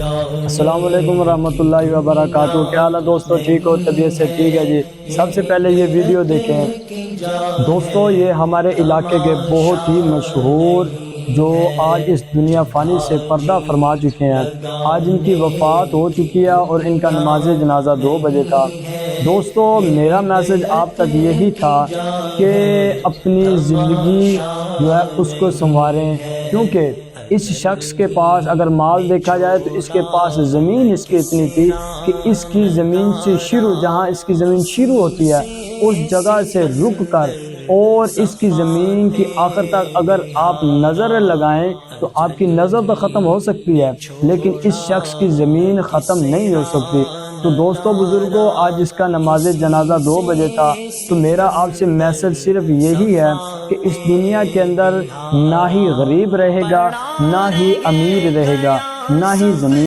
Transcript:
السلام علیکم ورحمۃ اللہ وبرکاتہ۔ کیا حال ہے دوستو؟ ٹھیک ہو؟ طبیعت سے ٹھیک ہے جی؟ سب سے پہلے یہ ویڈیو دیکھیں دوستو، یہ ہمارے علاقے کے بہت ہی مشہور جو آج اس دنیا فانی سے پردہ فرما چکے ہیں، آج ان کی وفات ہو چکی ہے اور ان کا نماز جنازہ 2 بجے تھا۔ دوستو، میرا میسج آپ تک یہی تھا کہ اپنی زندگی جو ہے اس کو سنواریں، کیونکہ اس شخص کے پاس اگر مال دیکھا جائے تو اس کے پاس زمین اس کی اتنی تھی کہ اس کی زمین سے جہاں اس کی زمین شروع ہوتی ہے اس جگہ سے رک کر اور اس کی زمین کی آخر تک اگر آپ نظر لگائیں تو آپ کی نظر تو ختم ہو سکتی ہے، لیکن اس شخص کی زمین ختم نہیں ہو سکتی۔ تو دوستو بزرگوں، آج اس کا نماز جنازہ 2 بجے تھا، تو میرا آپ سے میسج صرف یہی ہے کہ اس دنیا کے اندر نہ ہی غریب رہے گا، نہ ہی امیر رہے گا، نہ ہی زمین